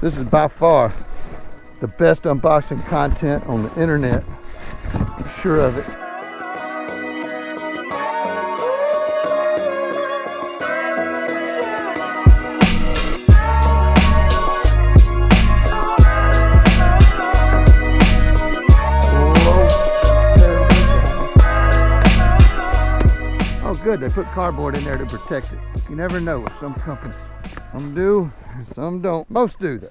This is by far the best unboxing content on the internet. I'm sure of it. Oh good, they put cardboard in there to protect it. You never know with some companies. Some do, and some don't. Most do though.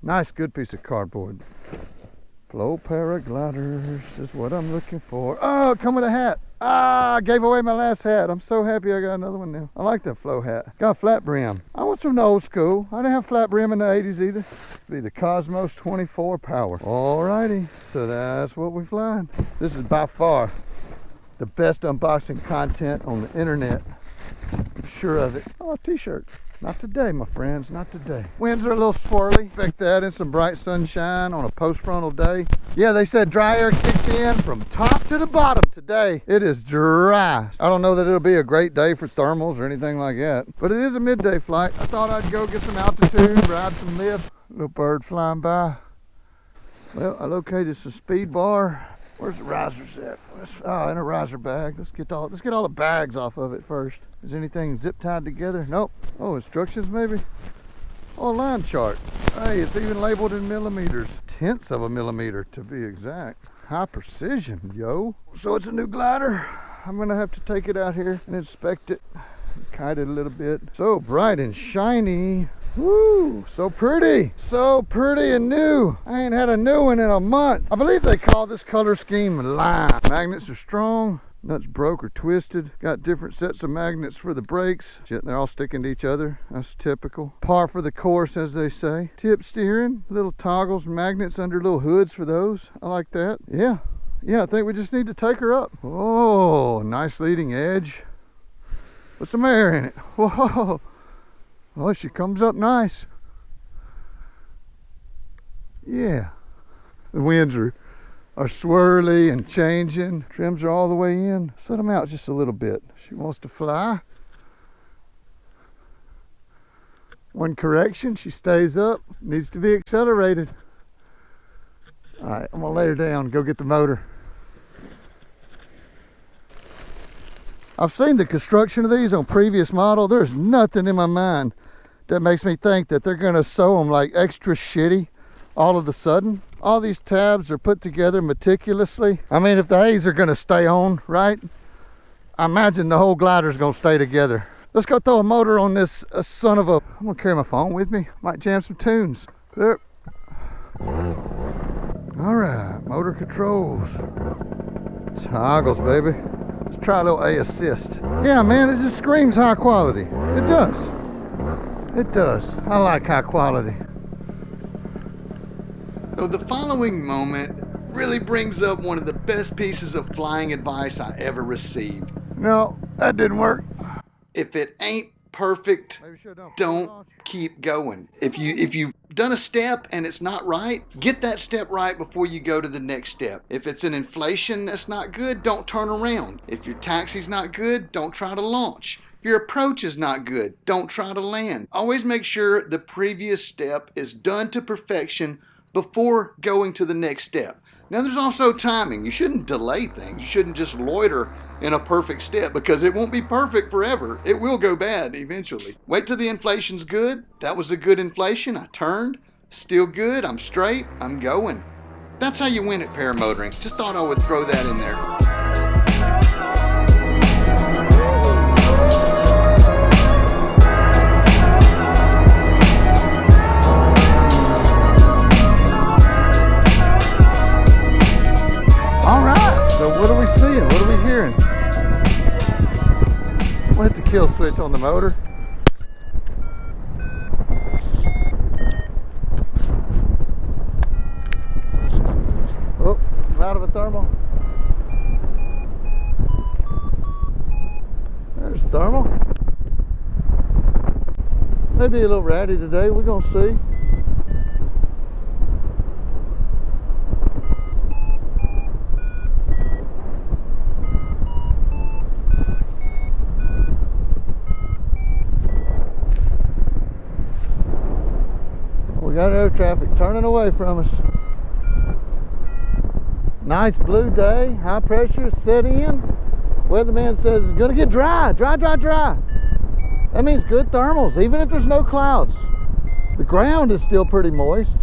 Nice, good piece of cardboard. Flow Paragliders is what I'm looking for. Oh, come with a hat. Ah, I gave away my last hat. I'm so happy I got another one now. I like that flow hat. Got a flat brim. I was from the old school. I didn't have flat brim in the 80s either. Be the Cosmos 24 Power. Alrighty, so that's what we're flying. This is by far the best unboxing content on the internet. I'm sure of it. Oh, a t-shirt. Not today, my friends, not today. Winds are a little swirly. Expect that in some bright sunshine on a post-frontal day. Yeah, they said dry air kicked in from top to the bottom today. It is dry. I don't know that it'll be a great day for thermals or anything like that, but it is a midday flight. I thought I'd go get some altitude, ride some lift. Little bird flying by. Well, I located some speed bar. Where's the risers at? Oh, in a riser bag. Let's get all the bags off of it first. Is anything zip tied together? Nope. Oh, instructions maybe? Oh, a line chart. Hey, it's even labeled in millimeters. Tenths of a millimeter to be exact. High precision, yo. So it's a new glider. I'm gonna have to take it out here and inspect it. Kite it a little bit. So bright and shiny. Woo, so pretty and new. I ain't had a new one in a month. I believe they call this color scheme lime. Magnets are strong, nuts broke or twisted. Got different sets of magnets for the brakes. Shit, they're all sticking to each other. That's typical. Par for the course, as they say. Tip steering, little toggles, magnets under little hoods for those. I like that. Yeah, I think we just need to take her up. Oh, nice leading edge. Put some air in it. Whoa. Oh, she comes up nice. Yeah. The winds are swirly and changing. Trims are all the way in. Set them out just a little bit. She wants to fly. One correction, she stays up. Needs to be accelerated. All right, I'm gonna lay her down and go get the motor. I've seen the construction of these on previous model. There's nothing in my mind that makes me think that they're gonna sew them like extra shitty all of a sudden. All these tabs are put together meticulously. I mean, if the A's are gonna stay on, right? I imagine the whole glider's gonna stay together. Let's go throw a motor on this son of a... I'm gonna carry my phone with me. Might jam some tunes. There. All right, motor controls. Toggles, baby. Let's try a little A assist. Yeah, man, it just screams high quality. It does. It does. I like high quality. So the following moment really brings up one of the best pieces of flying advice I ever received. No, that didn't work. If it ain't perfect, don't keep going. If you've done a step and it's not right, get that step right before you go to the next step. If it's an inflation that's not good, don't turn around. If your taxi's not good, don't try to launch. If your approach is not good, don't try to land. Always make sure the previous step is done to perfection before going to the next step. Now there's also timing. You shouldn't delay things. You shouldn't just loiter in a perfect step because it won't be perfect forever. It will go bad eventually. Wait till the inflation's good. That was a good inflation. I turned. Still good. I'm straight. I'm going. That's how you win at paramotoring. Just thought I would throw that in there. So what are we seeing? What are we hearing? We'll hit the kill switch on the motor. Oh, I'm out of a thermal. There's thermal. Maybe a little ratty today. We're gonna see. we got air traffic turning away from us. Nice blue day, high pressure set in. Weatherman says it's gonna get dry, dry. That means good thermals, even if there's no clouds. The ground is still pretty moist.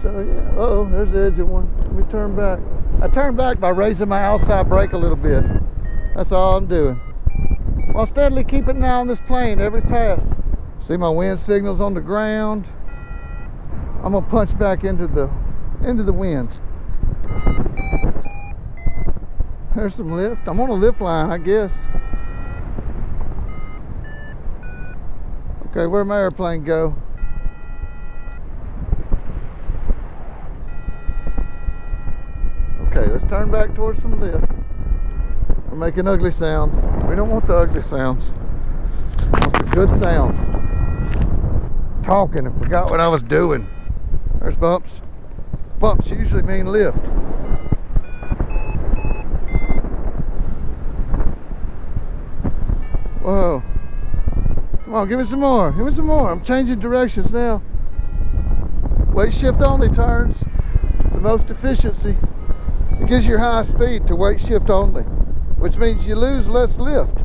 So yeah, uh-oh, there's the edge of one. Let me turn back. I turn back by raising my outside brake a little bit. That's all I'm doing. While steadily keeping an eye on this plane every pass. See my wind signals on the ground. I'm gonna punch back into the wind. There's some lift. I'm on a lift line, I guess. Okay, where'd my airplane go? Okay, let's turn back towards some lift. We're making ugly sounds. We don't want the ugly sounds. We want the good sounds. Talking and forgot what I was doing. There's bumps. Bumps usually mean lift. Whoa. Come on, give me some more. Give me some more. I'm changing directions now. Weight shift only turns. The most efficiency. It gives you high speed to weight shift only, which means you lose less lift.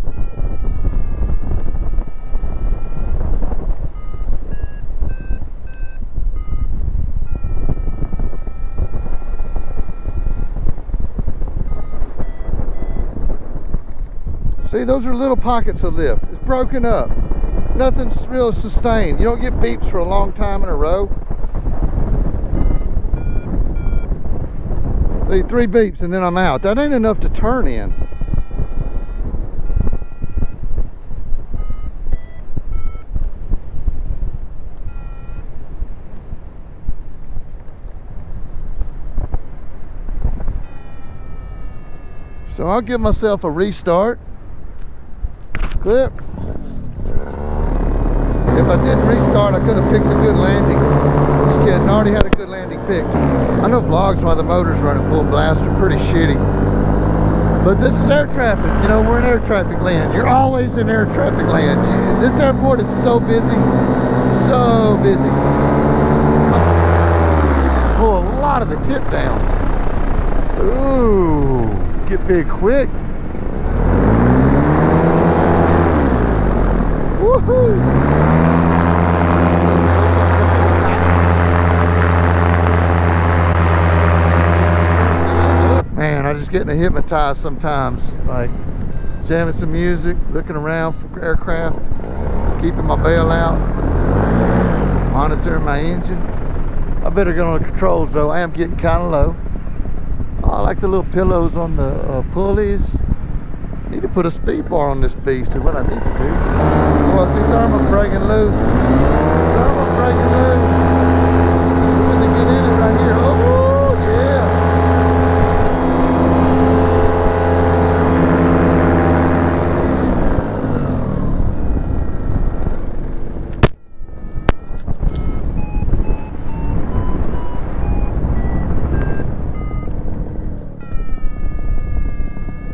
See, those are little pockets of lift. It's broken up. Nothing's real sustained. You don't get beeps for a long time in a row. See, 3 beeps and then I'm out. That ain't enough to turn in. So I'll give myself a restart. Clip. If I didn't restart, I could have picked a good landing. Just kidding, I already had a good landing picked. I know vlogs while the motor's running full blast are pretty shitty. But this is air traffic, you know, we're in air traffic land. You're always in air traffic land. This airport is so busy, so busy. Let's pull a lot of the tip down. Ooh, get big quick. Woohoo! Man, I just get hypnotized sometimes, like jamming some music, looking around for aircraft, keeping my bail out, monitoring my engine. I better get on the controls though. I am getting kind of low. Oh, I like the little pillows on the pulleys. Need to put a speed bar on this beast is what I need to do. Oh, I see thermals breaking loose. Thermals breaking loose. I'm going to get in it right here. Oh, yeah.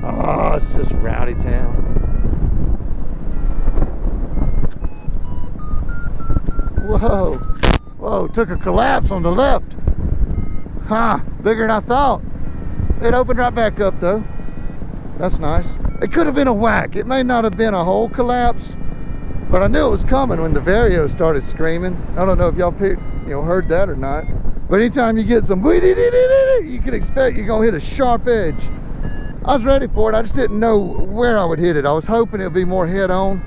Oh, it's just rowdy town. Whoa, whoa, took a collapse on the left. Huh, bigger than I thought. It opened right back up though. That's nice. It could have been a whack. It may not have been a whole collapse, but I knew it was coming when the Vario started screaming. I don't know if y'all heard that or not. But anytime you get some, you can expect you're gonna hit a sharp edge. I was ready for it. I just didn't know where I would hit it. I was hoping it would be more head on.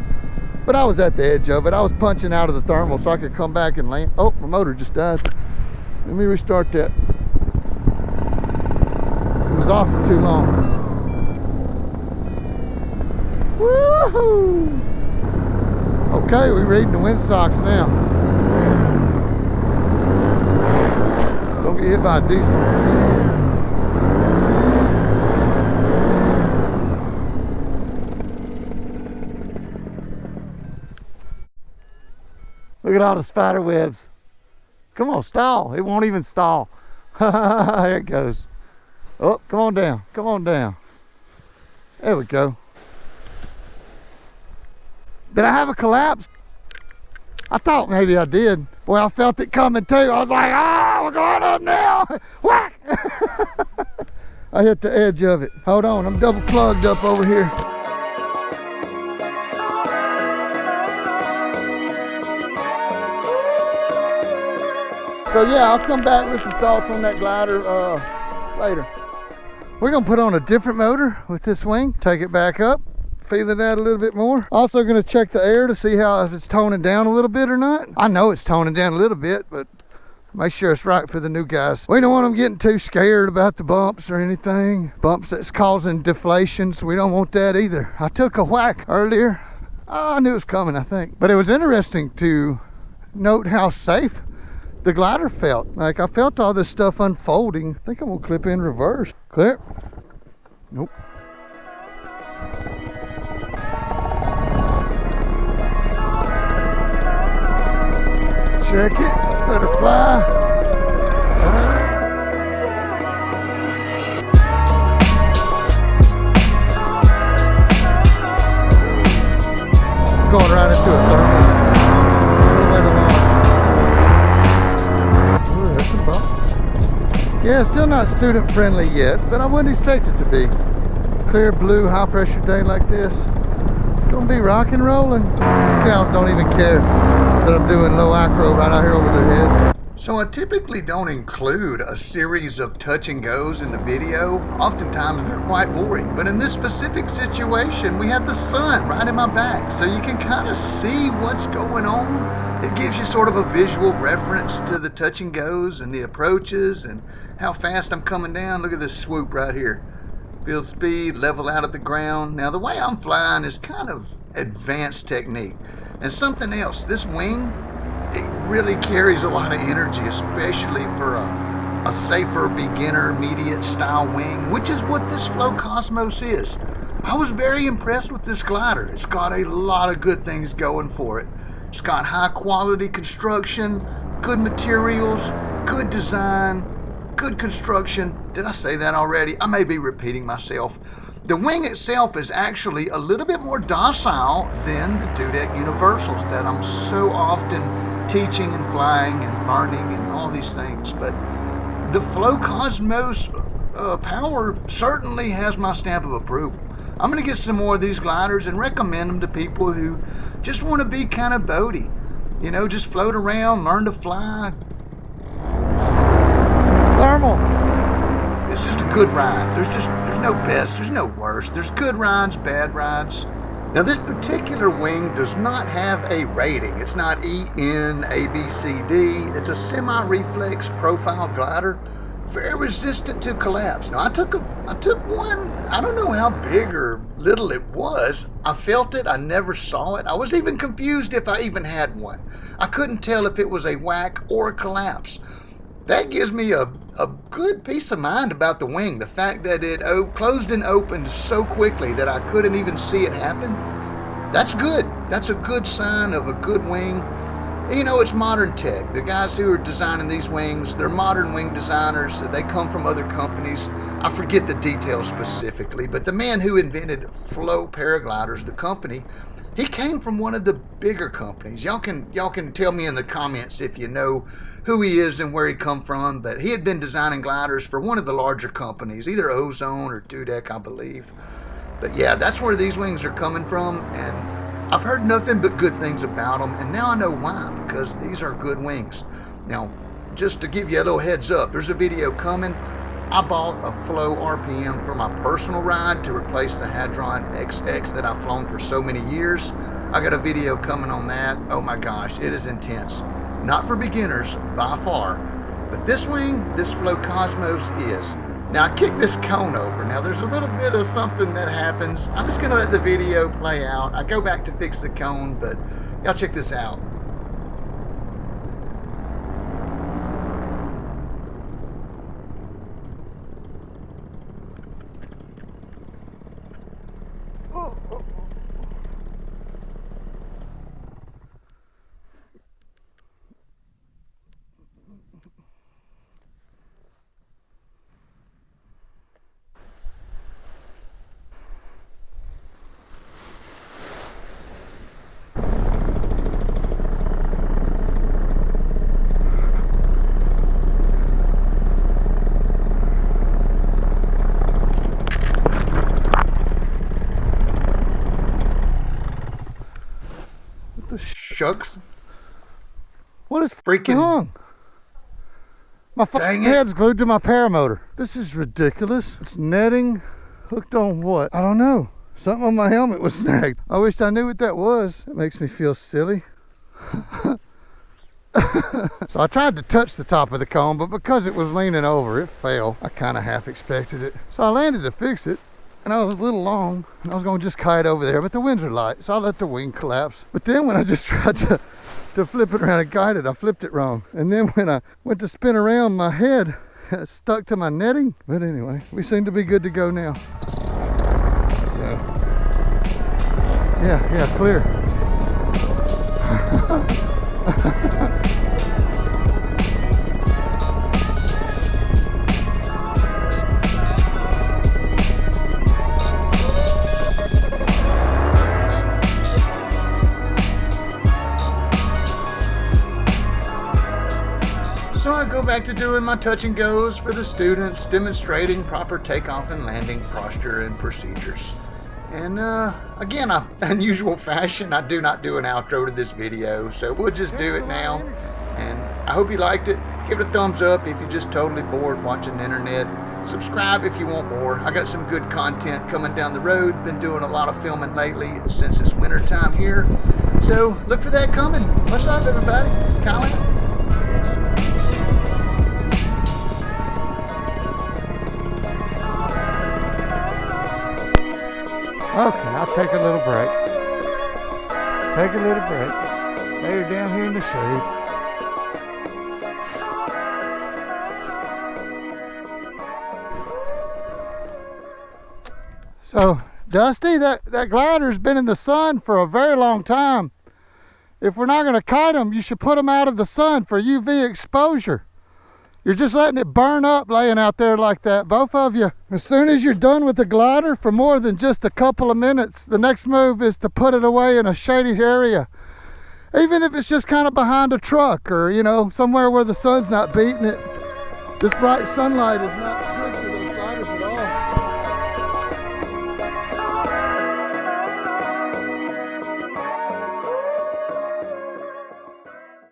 But I was at the edge of it. I was punching out of the thermal so I could come back and land. Oh, my motor just died. Let me restart that. It was off for too long. Woohoo! Okay, we're reading the windsocks now. Don't get hit by a diesel. Look at all the spider webs. Come on, stall. It won't even stall. There it goes. Oh, come on down. Come on down. There we go. Did I have a collapse? I thought maybe I did. Boy, I felt it coming too. I was like, oh, we're going up now. Whack! I hit the edge of it. Hold on, I'm double plugged up over here. So yeah, I'll come back with some thoughts on that glider later. We're gonna put on a different motor with this wing, take it back up, feel it out a little bit more. Also gonna check the air to see how if it's toning down a little bit or not. I know it's toning down a little bit, but make sure it's right for the new guys. We don't want them getting too scared about the bumps or anything. Bumps that's causing deflation, so we don't want that either. I took a whack earlier. Oh, I knew it was coming, I think. But it was interesting to note how safe the glider felt. Like, I felt all this stuff unfolding. I think I'm gonna clip in reverse. Clear? Nope. Check it, let her fly. Going right into a thermal. Yeah, still not student friendly yet, but I wouldn't expect it to be. Clear blue, high pressure day like this, it's gonna be rock and rolling. These cows don't even care that I'm doing low acro right out here over their heads. So I typically don't include a series of touch and goes in the video. Oftentimes they're quite boring, but in this specific situation, we have the sun right in my back, so you can kind of see what's going on. It gives you sort of a visual reference to the touch and goes and the approaches and how fast I'm coming down. Look at this swoop right here. Build speed, level out at the ground. Now the way I'm flying is kind of advanced technique. And something else, this wing, it really carries a lot of energy, especially for a safer beginner immediate style wing, which is what this Flow Cosmos is. I was very impressed with this glider. It's got a lot of good things going for it. It's got high quality construction, good materials, good design, good construction. Did I say that already? I may be repeating myself. The wing itself is actually a little bit more docile than the Dudek Universals that I'm so often teaching and flying and learning and all these things. But the Flow Cosmos power certainly has my stamp of approval. I'm going to get some more of these gliders and recommend them to people who just want to be kind of boaty. You know, just float around, learn to fly. Thermal. It's just a good ride. There's no best, there's no worst. There's good rides, bad rides. Now this particular wing does not have a rating. It's not EN, A, B, C, D. It's a semi-reflex profile glider. Very resistant to collapse. Now I took one, I don't know how big or little it was. I felt it, I never saw it. I was even confused if I even had one. I couldn't tell if it was a whack or a collapse. That gives me a good peace of mind about the wing. The fact that it closed and opened so quickly that I couldn't even see it happen. That's good. That's a good sign of a good wing. You know, it's modern tech. The guys who are designing these wings, they're modern wing designers. They come from other companies. I forget the details specifically, but the man who invented Flow Paragliders, the company, he came from one of the bigger companies. Y'all can tell me in the comments if you know who he is and where he come from, but he had been designing gliders for one of the larger companies, either Ozone or Dudek, I believe. But yeah, that's where these wings are coming from, and I've heard nothing but good things about them, and now I know why, because these are good wings. Now, just to give you a little heads up, there's a video coming. I bought a Flow RPM for my personal ride to replace the Hadron XX that I've flown for so many years. I got a video coming on that. Oh my gosh, it is intense. Not for beginners, by far. But this wing, this Flow Cosmos is. Now I kicked this cone over. Now there's a little bit of something that happens. I'm just gonna let the video play out. I go back to fix the cone, but y'all check this out. shucks. What is Freaking wrong? My dang it. head's glued to my paramotor. This is ridiculous. It's netting hooked on what? I don't know. Something on my helmet was snagged. I wished I knew what that was. It makes me feel silly. So I tried to touch the top of the cone, but because it was leaning over, it fell. I kind of half expected it. So I landed to fix it, and I was a little long, and I was going to just kite over there, but the winds are light, so I let the wing collapse. But then when I just tried to flip it around and kite it, I flipped it wrong. And then when I went to spin around, my head stuck to my netting. But anyway, we seem to be good to go now. So, yeah, clear. So I go back to doing my touch and goes for the students, demonstrating proper takeoff and landing posture and procedures. And again, unusual fashion, I do not do an outro to this video, so we'll just do it now. And I hope you liked it. Give it a thumbs up if you're just totally bored watching the internet. Subscribe if you want more. I got some good content coming down the road. Been doing a lot of filming lately since it's winter time here. So look for that coming. Much love, everybody. Colin. Okay, I'll take a little break. Take a little break. Lay her down here in the shade. So, Dusty, that glider's been in the sun for a very long time. If we're not going to kite them, you should put them out of the sun for UV exposure. You're just letting it burn up laying out there like that, both of you. As soon as you're done with the glider for more than just a couple of minutes, the next move is to put it away in a shady area. Even if it's just kind of behind a truck or, you know, somewhere where the sun's not beating it. This bright sunlight is not